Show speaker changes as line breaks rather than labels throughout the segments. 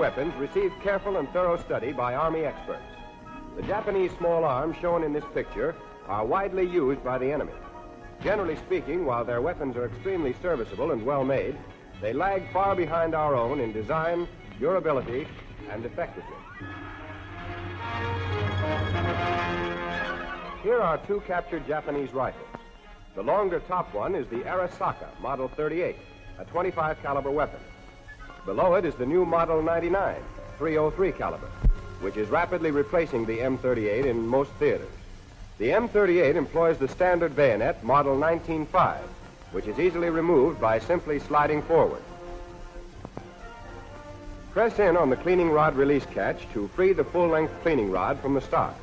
weapons receive careful and thorough study by Army experts. The Japanese small arms shown in this picture are widely used by the enemy. Generally speaking, while their weapons are extremely serviceable and well made, they lag far behind our own in design, durability, and effectiveness. Here are two captured Japanese rifles. The longer top one is the Arasaka, Model 38, a 25 caliber weapon. Below it is the new Model 99, 303 caliber, which is rapidly replacing the M38 in most theaters. The M38 employs the standard bayonet, Model 19.5, which is easily removed by simply sliding forward. Press in on the cleaning rod release catch to free the full-length cleaning rod from the stock.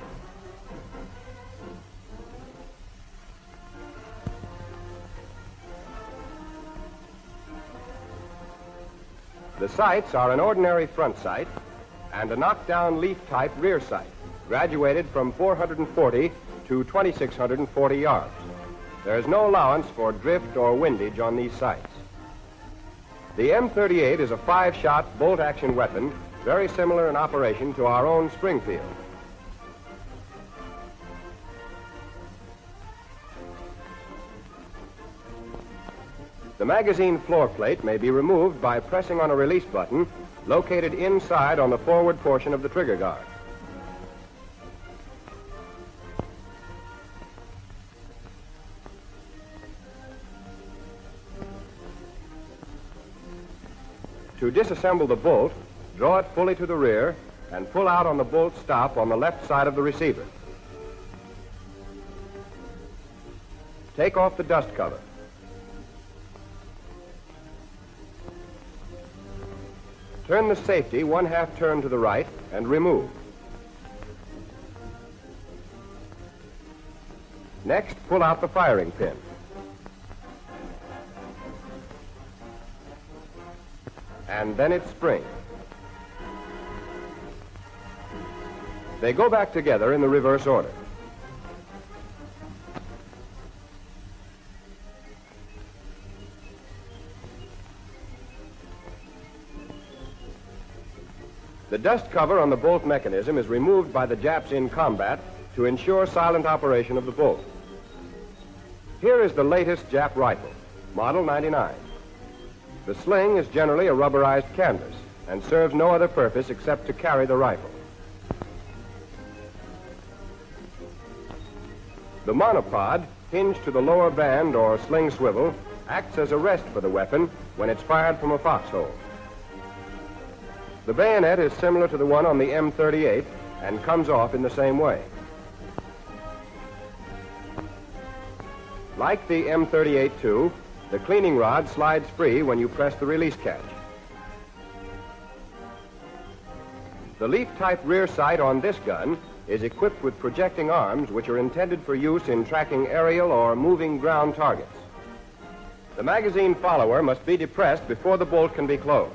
The sights are an ordinary front sight and a knockdown leaf-type rear sight, graduated from 440 to 2,640 yards. There is no allowance for drift or windage on these sights. The M38 is a 5-shot bolt-action weapon, very similar in operation to our own Springfield. The magazine floor plate may be removed by pressing on a release button located inside on the forward portion of the trigger guard. To disassemble the bolt, draw it fully to the rear and pull out on the bolt stop on the left side of the receiver. Take off the dust cover. Turn the safety 1/2 turn to the right and remove. Next, pull out the firing pin. And then its spring. They go back together in the reverse order. The dust cover on the bolt mechanism is removed by the Japs in combat to ensure silent operation of the bolt. Here is the latest Jap rifle, Model 99. The sling is generally a rubberized canvas and serves no other purpose except to carry the rifle. The monopod, hinged to the lower band or sling swivel, acts as a rest for the weapon when it's fired from a foxhole. The bayonet is similar to the one on the M38 and comes off in the same way. Like the M38 too, the cleaning rod slides free when you press the release catch. The leaf-type rear sight on this gun is equipped with projecting arms which are intended for use in tracking aerial or moving ground targets. The magazine follower must be depressed before the bolt can be closed.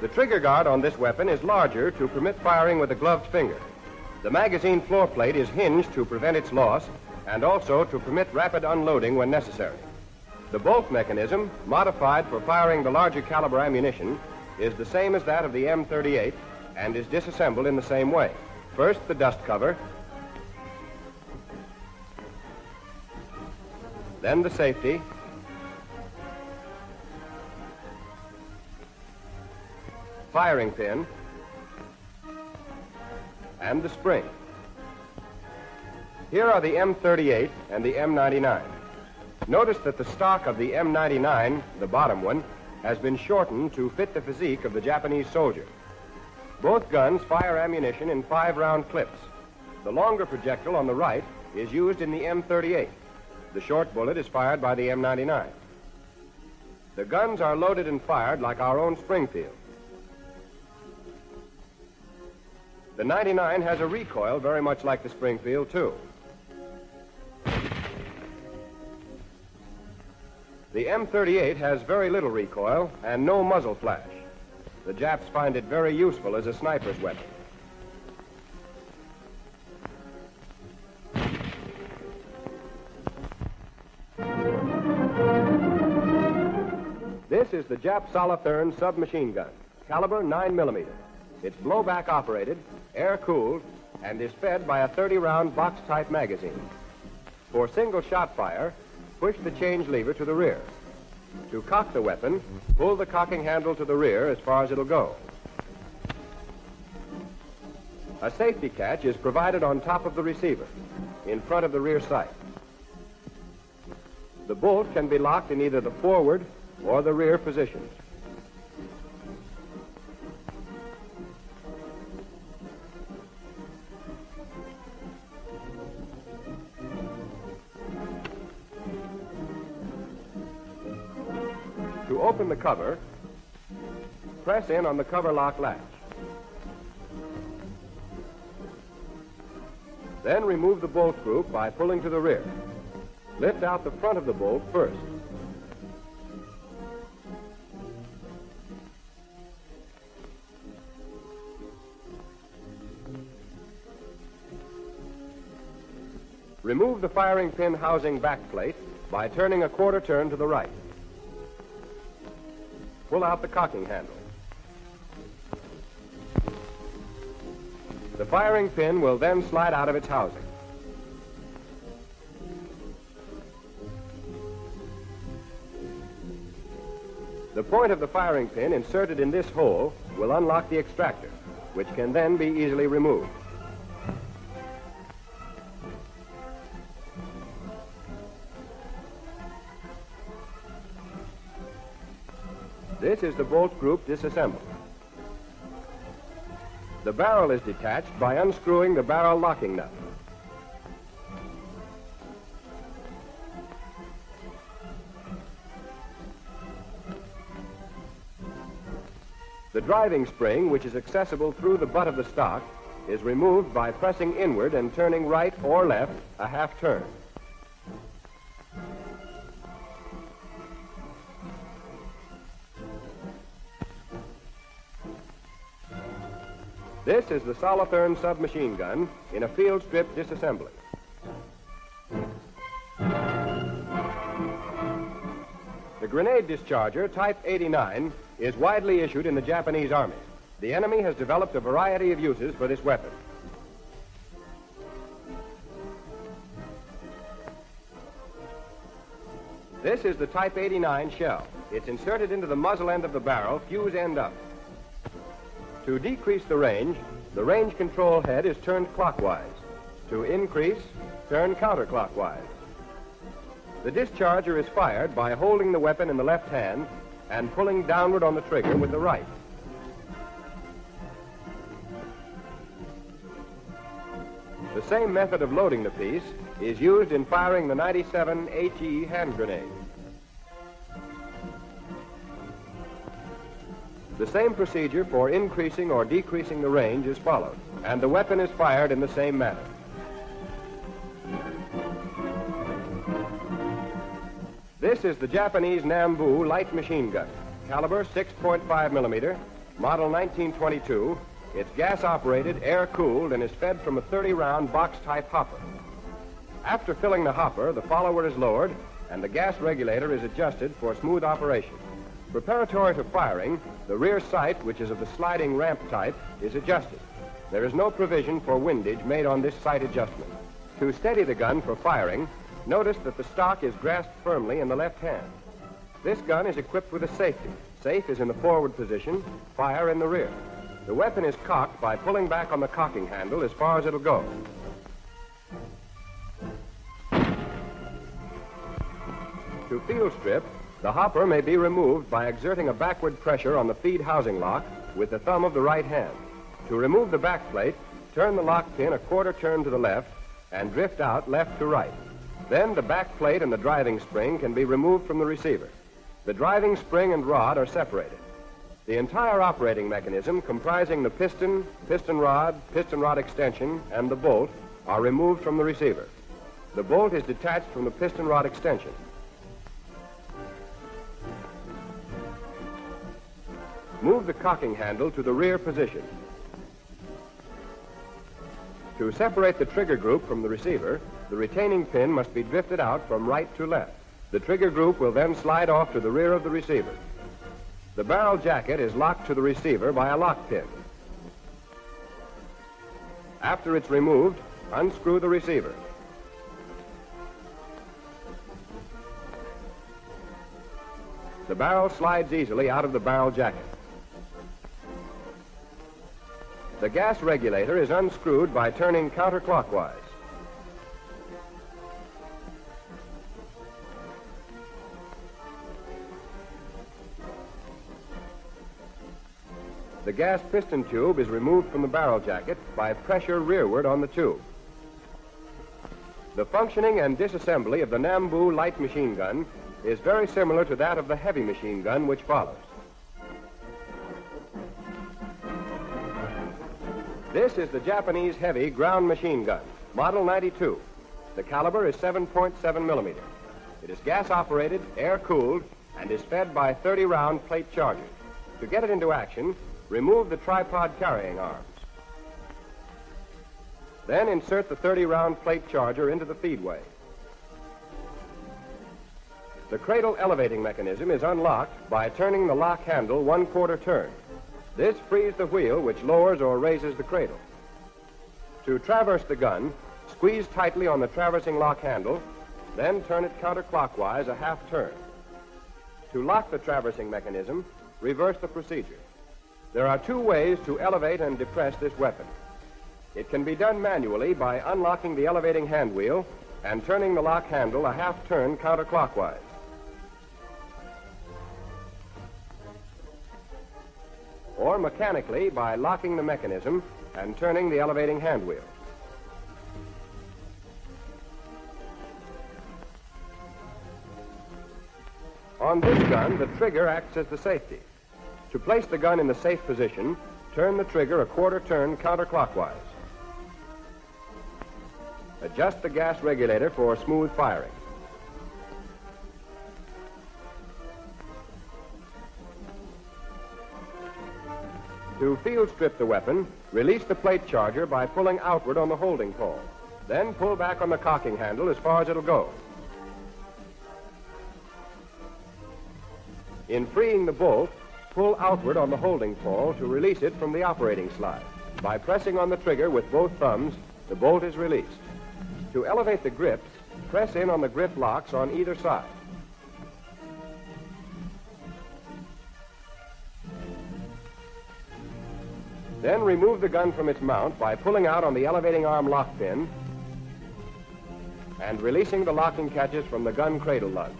The trigger guard on this weapon is larger to permit firing with a gloved finger. The magazine floor plate is hinged to prevent its loss and also to permit rapid unloading when necessary. The bolt mechanism, modified for firing the larger caliber ammunition, is the same as that of the M38 and is disassembled in the same way. First, the dust cover, then the safety, firing pin, and the spring. Here are the M38 and the M99. Notice that the stock of the M99, the bottom one, has been shortened to fit the physique of the Japanese soldier. Both guns fire ammunition in 5-round clips. The longer projectile on the right is used in the M38. The short bullet is fired by the M99. The guns are loaded and fired like our own Springfield. The 99 has a recoil very much like the Springfield, too. The M38 has very little recoil and no muzzle flash. The Japs find it very useful as a sniper's weapon. is the Jap Thurn submachine gun, caliber 9mm. It's blowback operated, air-cooled, and is fed by a 30-round box-type magazine. For single shot fire, push the change lever to the rear. To cock the weapon, pull the cocking handle to the rear as far as it'll go. A safety catch is provided on top of the receiver, in front of the rear sight. The bolt can be locked in either the forward or the rear positions. To open the cover, press in on the cover lock latch. Then remove the bolt group by pulling to the rear. Lift out the front of the bolt first. Remove the firing pin housing backplate by turning a quarter turn to the right. Pull out the cocking handle. The firing pin will then slide out of its housing. The point of the firing pin inserted in this hole will unlock the extractor, which can then be easily removed. This is the bolt group disassembled. The barrel is detached by unscrewing the barrel locking nut. The driving spring, which is accessible through the butt of the stock, is removed by pressing inward and turning right or left a half turn. This is the Thurn submachine gun in a field strip disassembly. The grenade discharger Type 89 is widely issued in the Japanese Army. The enemy has developed a variety of uses for this weapon. This is the Type 89 shell. It's inserted into the muzzle end of the barrel, fuse end up. To decrease the range control head is turned clockwise. To increase, turn counterclockwise. The discharger is fired by holding the weapon in the left hand and pulling downward on the trigger with the right. The same method of loading the piece is used in firing the 97 HE hand grenade. The same procedure for increasing or decreasing the range is followed, and the weapon is fired in the same manner. This is the Japanese Nambu light machine gun, caliber 6.5mm, model 1922. It's gas-operated, air-cooled, and is fed from a 30-round box-type hopper. After filling the hopper, the follower is lowered, and the gas regulator is adjusted for smooth operation. Preparatory to firing, the rear sight, which is of the sliding ramp type, is adjusted. There is no provision for windage made on this sight adjustment. To steady the gun for firing, notice that the stock is grasped firmly in the left hand. This gun is equipped with a safety. Safe is in the forward position, fire in the rear. The weapon is cocked by pulling back on the cocking handle as far as it'll go. To field strip, the hopper may be removed by exerting a backward pressure on the feed housing lock with the thumb of the right hand. To remove the back plate, turn the lock pin a quarter turn to the left and drift out left to right. Then the back plate and the driving spring can be removed from the receiver. The driving spring and rod are separated. The entire operating mechanism, comprising the piston rod extension, and the bolt, are removed from the receiver. The bolt is detached from the piston rod extension. Move the cocking handle to the rear position. To separate the trigger group from the receiver, the retaining pin must be drifted out from right to left. The trigger group will then slide off to the rear of the receiver. The barrel jacket is locked to the receiver by a lock pin. After it's removed, unscrew the receiver. The barrel slides easily out of the barrel jacket. The gas regulator is unscrewed by turning counterclockwise. The gas piston tube is removed from the barrel jacket by pressure rearward on the tube. The functioning and disassembly of the Nambu light machine gun is very similar to that of the heavy machine gun which follows. This is the Japanese heavy ground machine gun, Model 92. The caliber is 7.7 millimeter. It is gas-operated, air-cooled, and is fed by 30-round plate chargers. To get it into action, remove the tripod carrying arms. Then insert the 30-round plate charger into the feedway. The cradle elevating mechanism is unlocked by turning the lock handle 1/4 turn. This frees the wheel which lowers or raises the cradle. To traverse the gun, squeeze tightly on the traversing lock handle, then turn it counterclockwise a 1/2 turn. To lock the traversing mechanism, reverse the procedure. There are 2 ways to elevate and depress this weapon. It can be done manually by unlocking the elevating hand wheel and turning the lock handle a 1/2 turn counterclockwise. Or mechanically by locking the mechanism and turning the elevating hand wheel. On this gun, the trigger acts as the safety. To place the gun in the safe position, turn the trigger a 1/4 turn counterclockwise. Adjust the gas regulator for smooth firing. To field strip the weapon, release the plate charger by pulling outward on the holding pole. Then pull back on the cocking handle as far as it'll go. In freeing the bolt, pull outward on the holding pole to release it from the operating slide. By pressing on the trigger with both thumbs, the bolt is released. To elevate the grip, press in on the grip locks on either side. Then remove the gun from its mount by pulling out on the elevating arm lock pin and releasing the locking catches from the gun cradle lugs.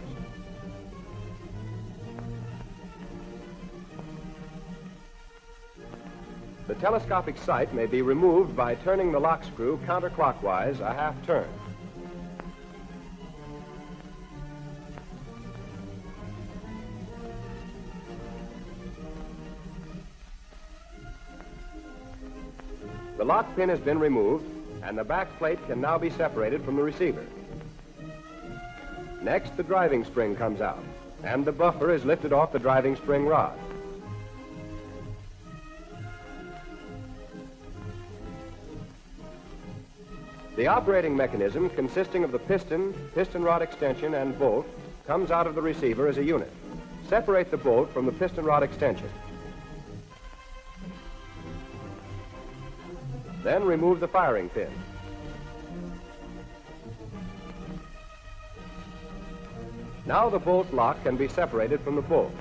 The telescopic sight may be removed by turning the lock screw counterclockwise a 1/2 turn. The lock pin has been removed, and the back plate can now be separated from the receiver. Next, the driving spring comes out, and the buffer is lifted off the driving spring rod. The operating mechanism, consisting of the piston, piston rod extension, and bolt, comes out of the receiver as a unit. Separate the bolt from the piston rod extension. Then remove the firing pin. Now the bolt lock can be separated from the bolt.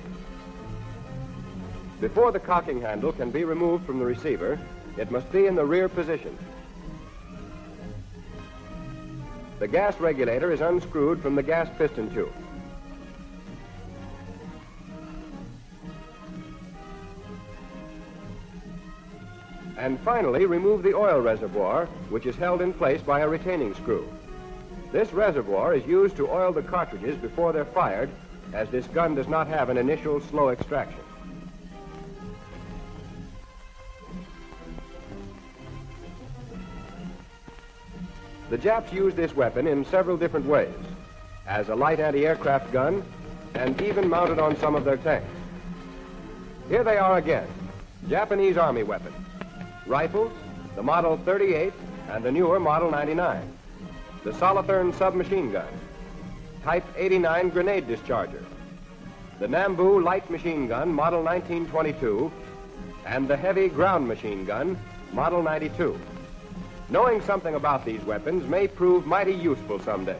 Before the cocking handle can be removed from the receiver, it must be in the rear position. The gas regulator is unscrewed from the gas piston tube. And finally, remove the oil reservoir, which is held in place by a retaining screw. This reservoir is used to oil the cartridges before they're fired, as this gun does not have an initial slow extraction. The Japs use this weapon in several different ways, as a light anti-aircraft gun and even mounted on some of their tanks. Here they are again, Japanese Army weapons. Rifles, the Model 38 and the newer Model 99. The Thurn submachine gun, Type 89 grenade discharger, the Nambu light machine gun, Model 1922, and the heavy ground machine gun, Model 92. Knowing something about these weapons may prove mighty useful someday.